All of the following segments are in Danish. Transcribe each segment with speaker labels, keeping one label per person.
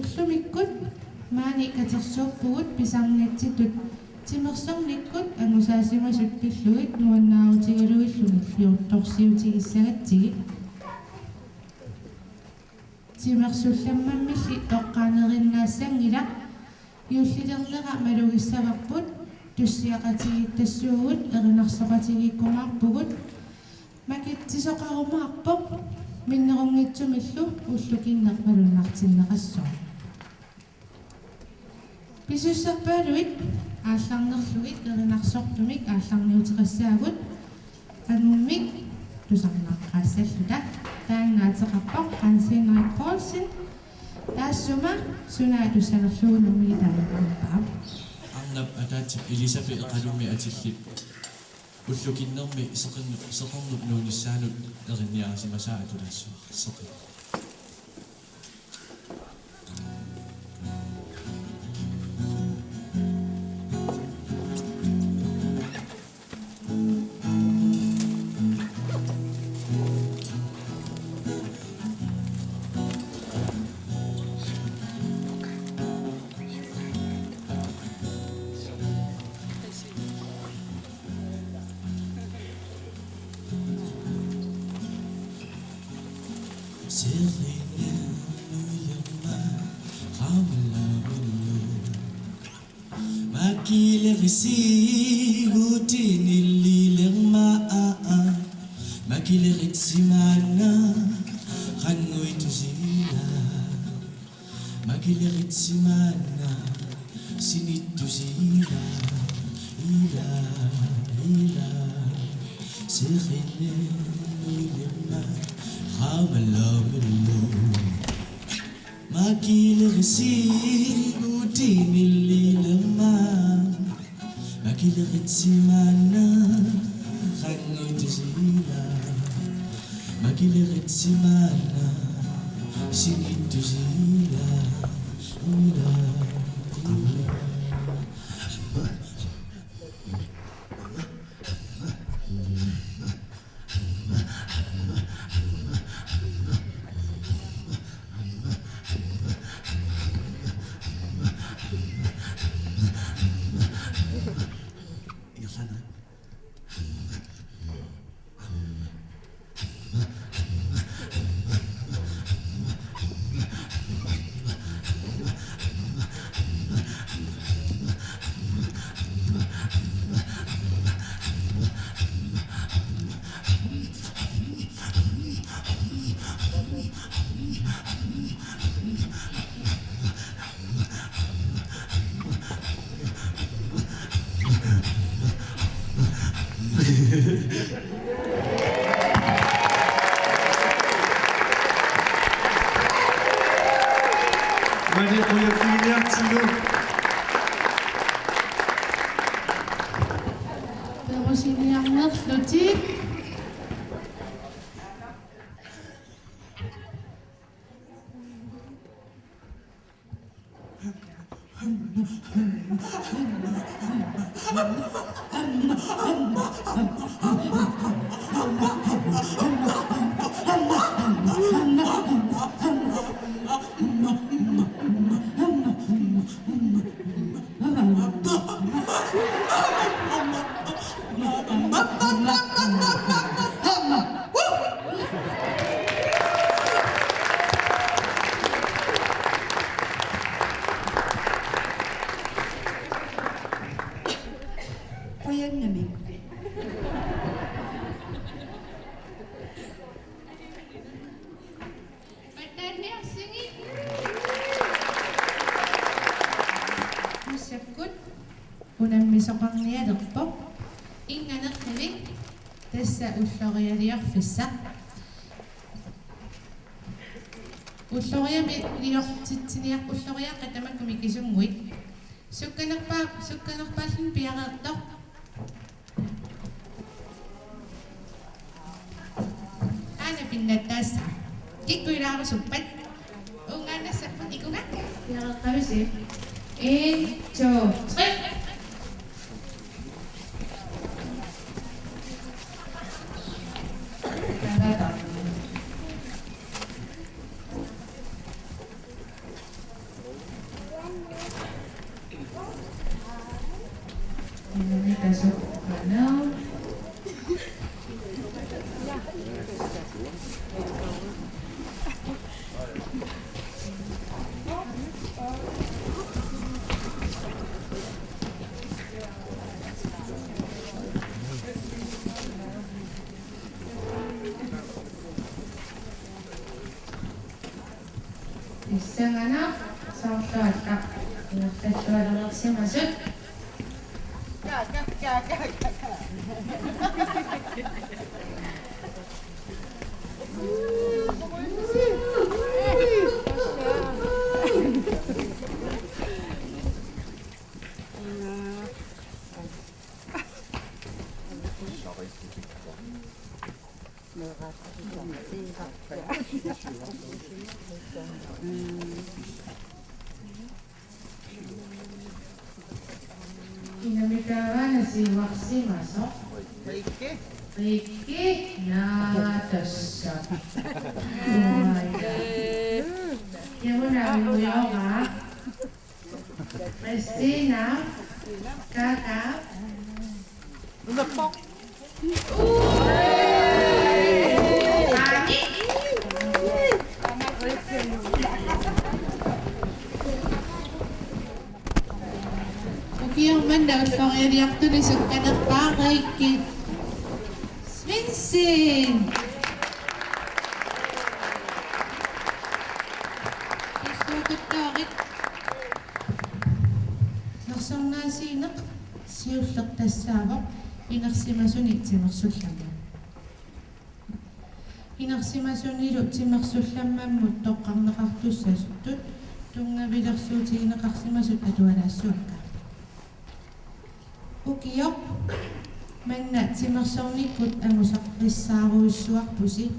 Speaker 1: уллумиккут маани катерсууппугут писарниатситут тимерсорниккут ангусаасимасут пиллуит нуаннаарутигалуиллугит фиортторсиутигиссагатсиги тимерсулламмаммилли тоққаанериннаассангила юуллилернера малугиссаварпут туссиақатигит тассуугут эринарсоқатигиккумаарпугут макитсисоқарумаарпоқ миннерунгитсумиллу уллукиннермалуннартиннеқассоо писуссарпаалуит аалларнерлугит эринарсортумик аалларниутеқассаагут ануммик тусарнааққаассаллута таангаатеқарпоқ Hans-Henrik Poulsen таассума сунаатуссанерлугунумми таангааппаа
Speaker 2: арнап атаатип Элисабет эқалумми атиллип уллукиннерми сеқарнуп нуунissaанут эринниарасимасаа атулаассуа сеқи
Speaker 1: унаммисоқарниалерпоқ инганерлавик тасса уллориалиорфисса уллориами лиортитсиниақ уллориааққа тамаккуми кисунгуит сукканерпааллун пиареэртоқ ана пиннаттаасса киккуилаарусуппат унгааннассаппут икугакка пиареэққависи 1 2 3 Isang anak, isang shortcut. Nagtatsuwalang Kinamitawa na si Waxi masok. Riki natasya. Yan mo namin mo yung ha. Christina, Kaka. Lumapok. Kami. Yung man daw itong i-react to nisog ka ng pakay kay Swensen. Isugot ka akit. Naksang nasinak. Siyuslak tasabak. Inaksimasunit si Maksusyama. Inaksimasunirot si Maksusyama mutok ang nakaktus sa sutut. Tung nabilakso si nakaksimasut at warasyon ka. Ukiyok, manat si Maksawnikot ang usakris sa husuak pusi.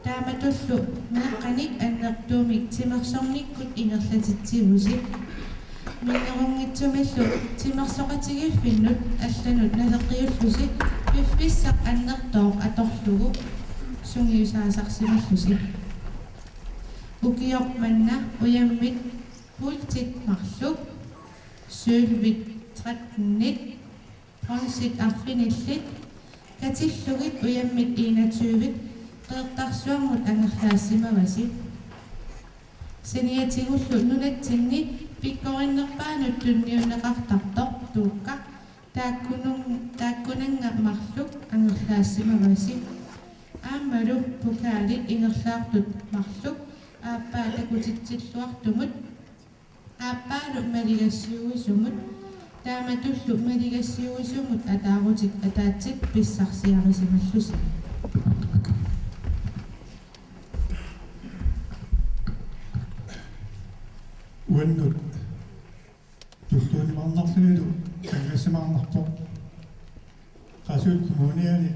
Speaker 1: Tamatullo, nakanik ang naktumik si Maksawnikot inaklatsit si husi. Minarungit sumilo, si Maksakat sige finot at lanot na nakiyot husi. Pifisak ang naktok at oklugo, sungiyo sasak si Maksusi. Ukiyok man na, uyamit, pultit makslug, sulvit, tratnit, ponsit affinitlit, katillugit uyammit inatsuvit, qeqtarsuarmut angerlaasimawasit. Saniatigullu nunatsinni pikkorinnerpaanut tunniunneqartartoq tuukka taakkunanga marluk angerlaasimawasit. Aammalu pukaalit ingerlaartut marluk aappaa takutitsilluartumut aappaalu maligassiuisumut Tamatullu maligassiuisumut ataarutit ataatsit pissarsiarisimallusi.
Speaker 3: Uannut tulluunimarnarluilu angassimarnarpoq qasuut kumuuniani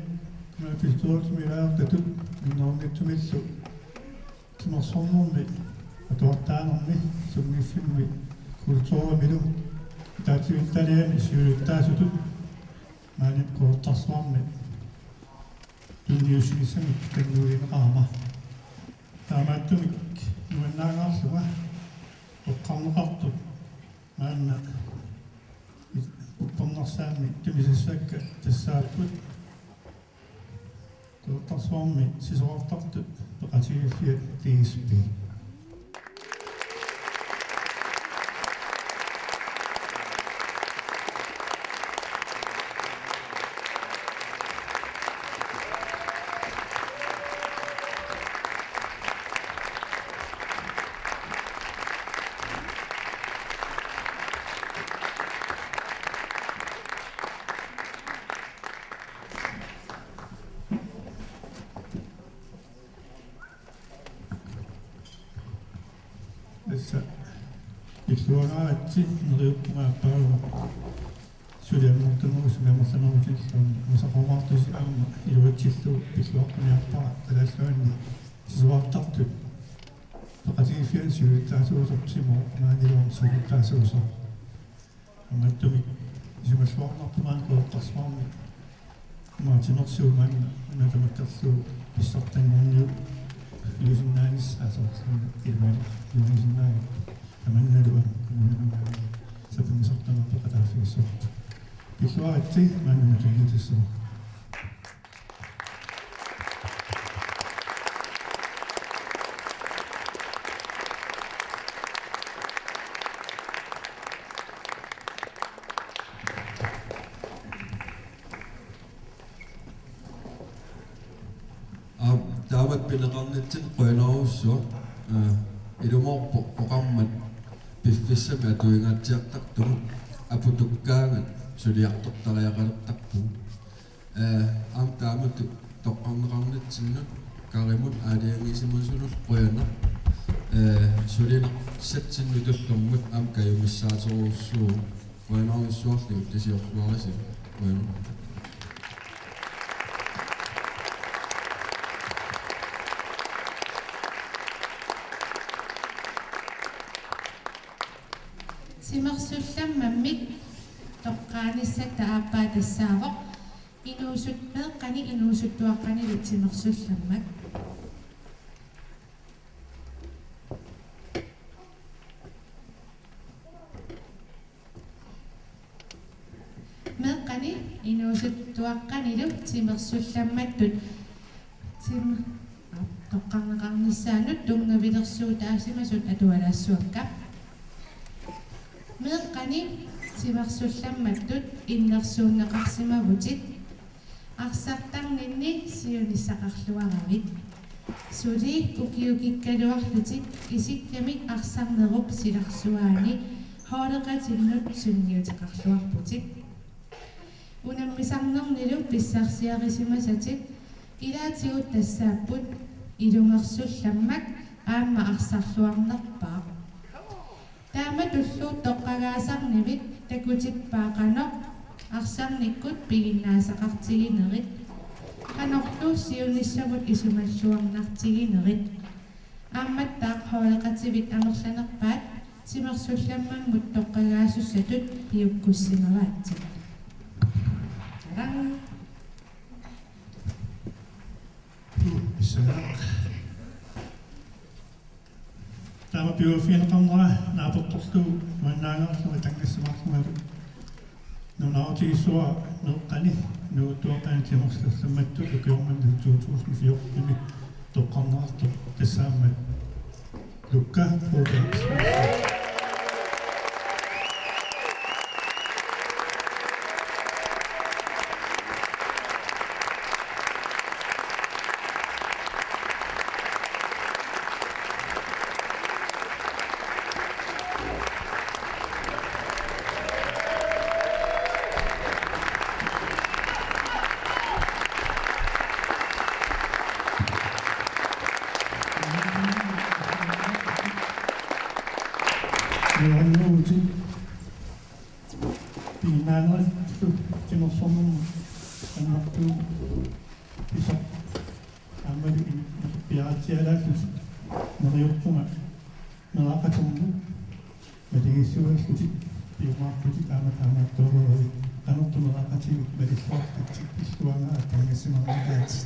Speaker 3: maapiltuortumilaartatut minnornittumillu timersornermi atuartaanermi summiffimmi kultuuramilum taativittaliami siuluttaasutut maanip koortarsuarmi tunniussinissamik tannuulineqaama taamaattumik nuannaagaarluga oqqarneqartut maanna upparnersaammi tumisissakka tassaapput koortarsuarmi sisoortartut peqatigiffiat tigispi. Illuagaatsi neriuppungaapparuga suliammertunugusumiammerlanerusillun musaqoqartusi aama iluatsillu pilluaqquниарпара талааллуанни сисуартартут пеқатигиффиан сиулиттаасуусортимо маанилуам сиулиттаасуусо аматтумик исумаллуарнарпумаан коортарсуарми маатинерсуумаанна натамаккерлуу писсартангорниу юусиннаанис асоорсуна илмани юусиннаани аманналуа кумунамаани сапумисортама пеқатааффигиссуарт пиллуаратти мааннаматугитиссуу
Speaker 4: taamat pineqarnitsin qoinaruussua ilumorpo oqarmat piffissami atuingaatiartartumu aputukkaangat suliartortariaqalertarpu aam taamat toqqarneqarnitsinnut karimut aaliangisimusunul qoyana sulina satsinnu tullormut aam kayumissaateruussuu qoinaruissuarligut tisiorluarisi qoyana
Speaker 1: Simarsullammamik toqqaanissata aappaatassaaroq inuusut meeqqani inuusuttuaqqanilut simersullammak meeqqani inuusuttuaqqanilut simersullammattut sim toqqarneqarnissaanut tungavilersuutaasimasut atualaassuakka meeqqani simersullammattut innersuunneqarsimavutit arsaartarninni siunissaqarluaravit suli ukiukikkaluarlutik isikkamik arsarnerup silarsuaani hooleqatinnut sunniutiqarluarputik unammisarnernilu pissarsiarisimasatik ilaatigut tassaapput ilungersullammak aamma arsarluarnerpaa taamatullu toqqagaasarnivit takutippaaqanoq arsarnikkut piginnaasaqartiginerit qanorlu siunissavut isumalluarnartiginerit aammattaaq hooleqativit amerlanerpaat simersullammammut toqqagaasussatut piukkussimeraatsit tarang
Speaker 3: Bismillah. Tama piufiinaqarnera naatortorlu mannaangerlu tangassimarlumalu nunautigisua neqqani nuuttuaqani timersallammattu ukiormannu 2014 toqqarnerartu tassaammat lukka program nuuti piinaaneri timersornum annartu isaq aamali piaatialaallut neriorpunga neraaqatermu maligissuallutik piumaarputik aamataamaattooreri qanortu neraaqatiguk malilluartattik illuangaa tangassimarneraati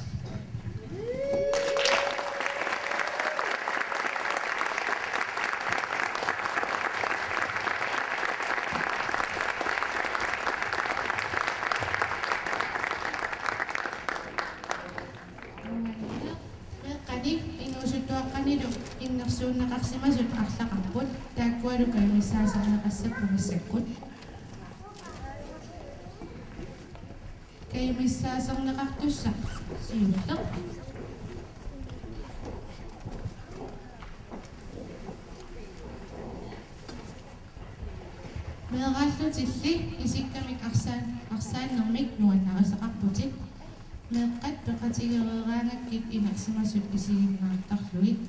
Speaker 1: innersuunneqarsimasut arlaqarput taakkualuka imissaaserneqassappumissakkut kaimissaaserneqartussaq siulleq meeraallutilli isikkamik arsaannermik nuannarasaqarputik meeqqat peqatigereeraangakkit inersimasut isiginnaartarluit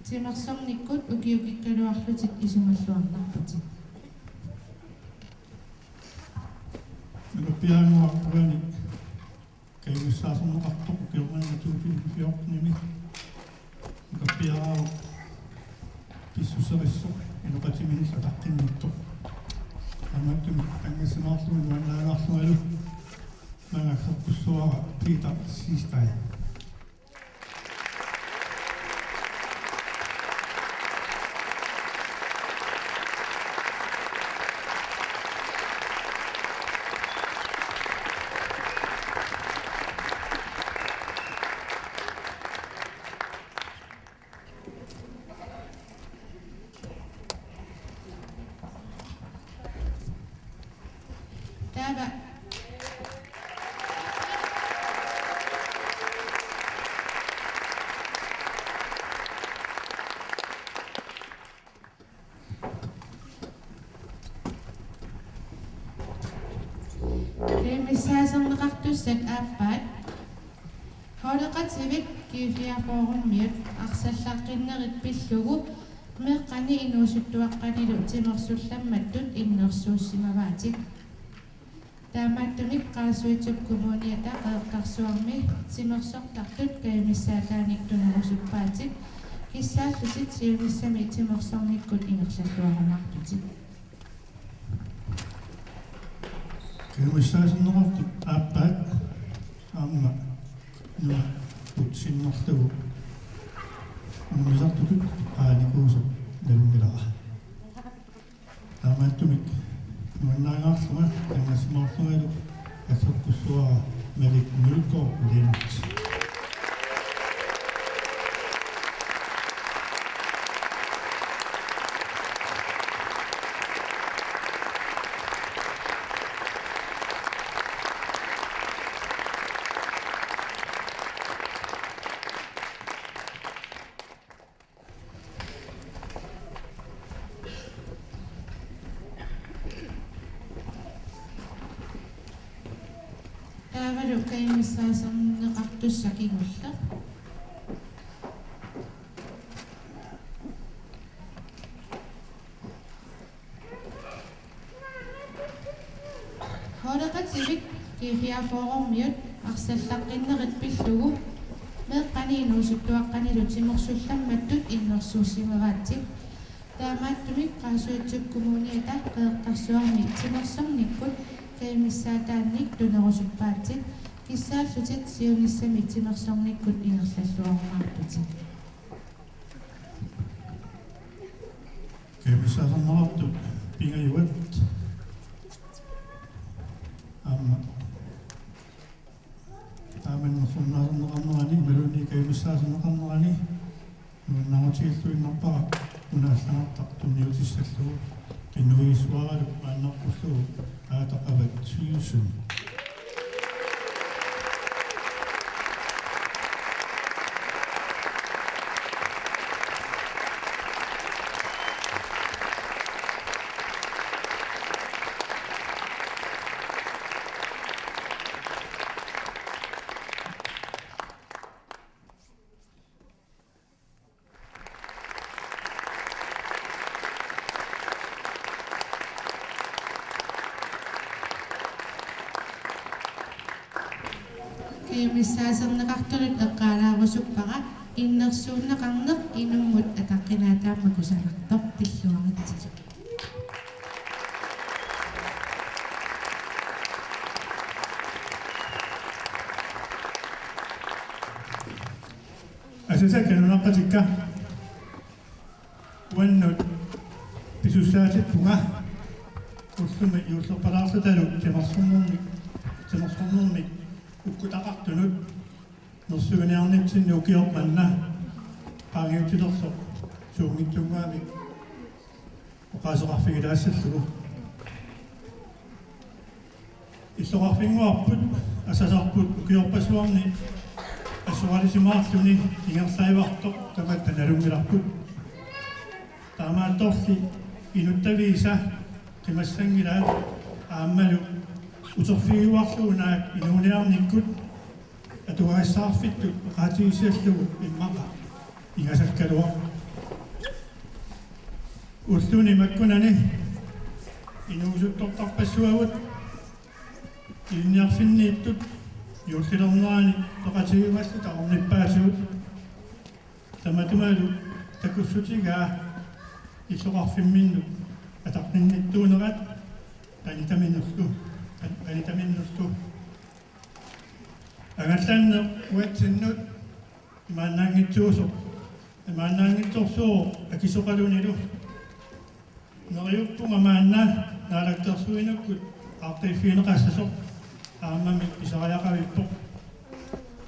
Speaker 1: simersornikkut ukiukikkaluarlutit isumalluarnarputit
Speaker 3: Piaanguarpugani kaimussaaserneqartoq ukiormannu 2014 piaau pissuserissoq inuqatiminilla taqqinnertoq amattumi tangassimaarlugu nuannaangaarlugalu mangaqerpussuara Peter Sistai
Speaker 1: Kemissaasarneqartussat aappaat Holeqativik kiifiafoorummiut arsallaqqinnerit pillugu meqqani inuusuttuaqqanilu timersullammattut innersuussimavaatik Taamaattumik qaasuitukkumuniata qeeqqarsuarmi timersortartut kemissaataanik tunerusuppaati kissaallusit siunissami timersornikkut ingerlalluarumartutik
Speaker 3: Kemissaasarneqartut aappaat aamma numa tutsinnerlugu numisartutut qaanikuusut nalummilaqa taamaattumik nuannaangaarlunga tangasimorlugalu assortussuara Malik Nulko Linux
Speaker 1: Taavalu kemissaasarneqartussakigulla Holeqativik kiifiafoorummiut arsallaqqinnerit pillugu meqqani inuusuttuaqqanilu timersullammattut innersuussimavaatik Taamaattumik qaasuitukkumuniata qeeqqarsuarmi timersornikkut kemissaataanik tunerusuppaati kissaallutit siunissami timersornikkut ingerlalluarumartutik
Speaker 3: Kemissaasarneqartut pingajuat aamma taamannersunnaaserneqarnerani maluni kemissaasarneqarnerani nuannangutiilluinnerpara unaallangartartunniutissallugu qinnuisuaralu aannerpullugu aataqavat syysun
Speaker 1: kemissaasarneqartulut eqqaalaarusuppara innersuunneqarneq inummut ataqqinaataammakusanartoq pilluarittilik
Speaker 3: asasakkanunaqqatikka uannut pisussaatippunga ullumi iullerpalaarlutalu timersornermik ukkutaqartunut nersuganiarnitsinni ukiormanna qaangiutilersoq suungittungaamik oqaasoqarfigilaassаллугу иллоqarfinguarput asasarput ukiorpasuarni асуалисимаарлуни ингерлаиварто таматта налунгиларпут таамаатторли инуттавииса қимассангилаат ааммалу утерфигуарлуунаак инуниарниккут атуариссаарфиттут qaatigisиаллугу иммақа ингасаккалуа уллуни маккунани инуусуттортарпассуагут илниарфиннииттут юллилернаани тоқатигималлу таорниппаасуут таматумалу такуссутигаа иллоқарфимминну атақнинниттуунерат канитаминнерлу агаллаанне уатсиннут имааннаангитсуусоо акисоқалунилу нериуппунга маанна наалактерсуинуккут аартиффиинеқассасоқ аамами исариақавиппоқ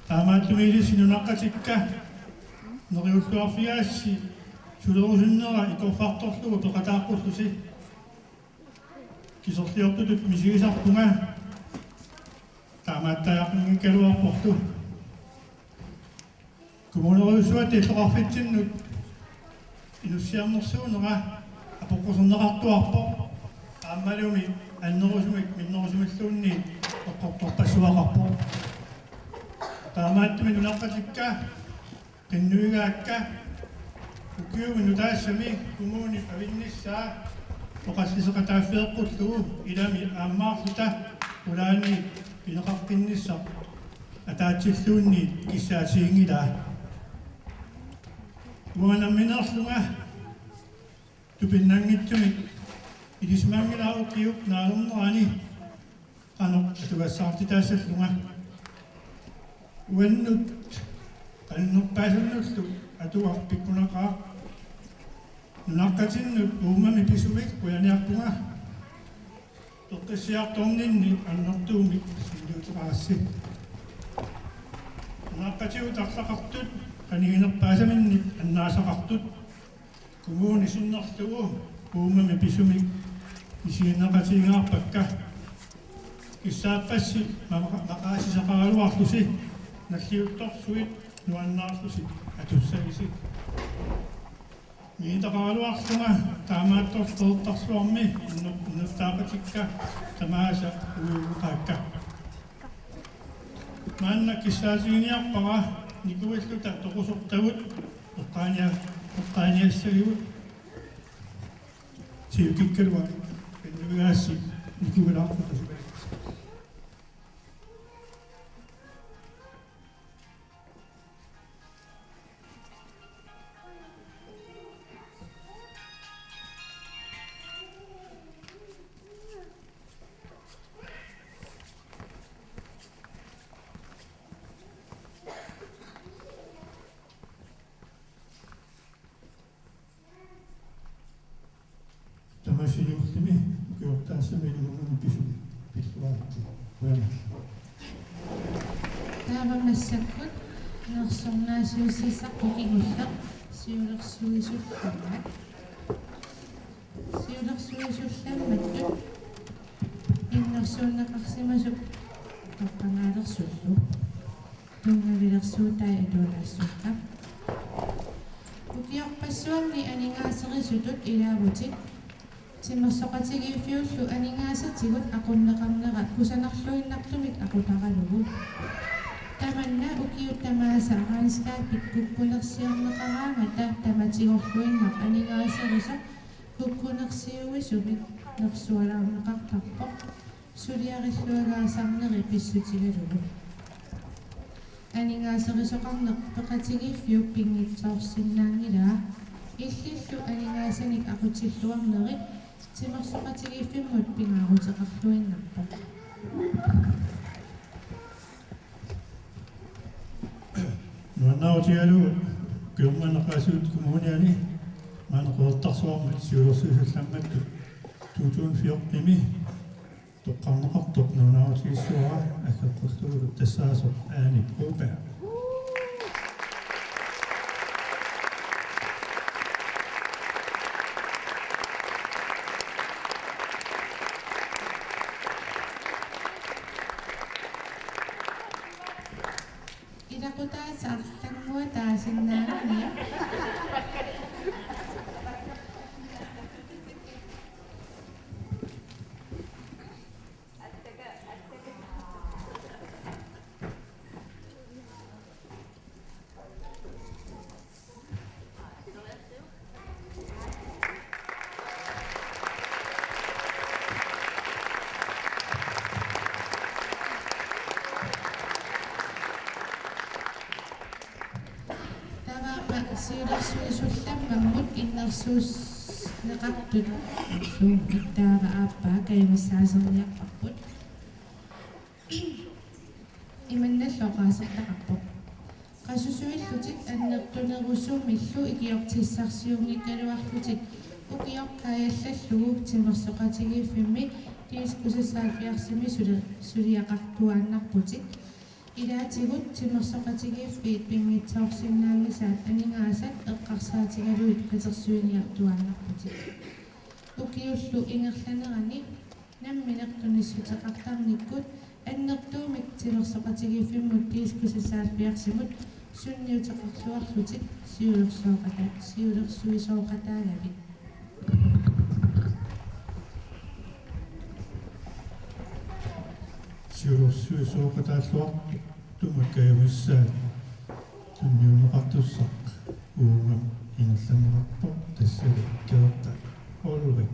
Speaker 3: таамааттумиилиссинунаққатикка нериуллуарфиаасси сулерусиннера икорфарторлугу тоқатааққуллуси кисорлиортутут мисигисарпунга таамааттаақингиккалуарпорту кумунеруусуат иллоқарфитсиннут инуссиарнерсуунера апоққусернеқартуарпо ааммалуми аннерусумик миннерусумиллуунни oqqortorpassuaqarpo taamaattumin unaqqatikka qinnuigaakka ukiugun utaassami kumuuni qavinnissaa oqalliseqataaffileqqullugu ilami aammaarluta ulaani pineqaqqinnissaa атаатсиллуунни киссаасиингилаа уанамминерлунга тупиннангитсуми илисмаангилаа киуп наалернерани qano атугассаартитаассаллунга уаннут qannerpaasunnerlu atuarpikkunaqaa нунаққатиннут уумами писумик куяниарпунга тоққиссиарторнинни аннертуумик силлуутеқарасси наққатиу тарлақартут канигинерпаасаминник аннаасақартут коммуни синнерлугу уумами писумик исигиннеқатигаарпакка киссааппасси мақаасисақаралуарлуси наллиутторсуит нуаннаарлуси атуссагиси миитақаралуарлунга таамаатторфеэртарсуарми иннертаақатикка тамааса уиуқаакка маанна киссаасигиниарпара никуиллута тоқусортагут эққааниассагивут сиукиккалуа пеннугаасси никугалаарфутасуга тамасилуутими киортаассамилугуну пису пиллуаатти уяна
Speaker 1: таавамассаккут нерсорнаасиуссисаққу кигуллақ сиулерсуисуллама сиулерсуисулламматтут иннерсууннеқарсимасуп тоққанаалерсуллу тунгавилерсуутай атуалаассуутта укиорпассуарни анингаасерисутут илаавутит тимерсоқатигиуфиуллу анингаасатигут ақуннеқарнерат кусанерлуиннартумик ақутаралугу таманна укиуттамааса аранскаат питкуккунерсиорнеқараангата таматигорлуиннақ анингаасерисо куккунерсиуисумик нерсуалаарнеқартарпо сулиариллуагаасарнери писсутигалугу анингаасерисоқарнеқ пеқатигииффиуп пингитсоорсиннаангилаа иллиллу анингаасаник ақутиллуарнери тимерсоқатигииффиммут пингаарутеқарлуиннарпо
Speaker 3: нуаннаутигалу киумманеқаасуут коммуниани маанеқуертарсуармат сиулерсуусалламматту 2014-ми тоққарнеқартоқ нуанаутигиссуара аккеққуллугу тассаасоқ аани пруба
Speaker 1: илақутаасаарлангуа таасиннаанани сиулерсуисулламмаммут иннерсуус неқартут луум иттаава ааппаа каймассаасерниарпарпут иманналлоқаасертақарпоқ қасусуиллутик аннертунерусуумиллу икиортиссарсиунгиккалуарлутик укиоркаяллаллугу тимерсоқатигииффимми тискусассаафиарсими сулиақартуааннарпутик илаатигут тимерсоқатигииффиит пингитсаорсиннаангисаат анингаасат эққарсаатигалуит катерсуиниартуааннарпутик укиуллу ингерланерани намминертуниссутеқартарниккут аннертуумик тимерсоқатигииффиммут тискусассаафиарсимут сунниутеқарлуарлутик сиулерсуисооқатаагавит
Speaker 3: сиулерсуисуоқатааллуарту тумаккаямиссаат тунниунеқартуссақ уумам ингерланнерпо тассали кеэрта олви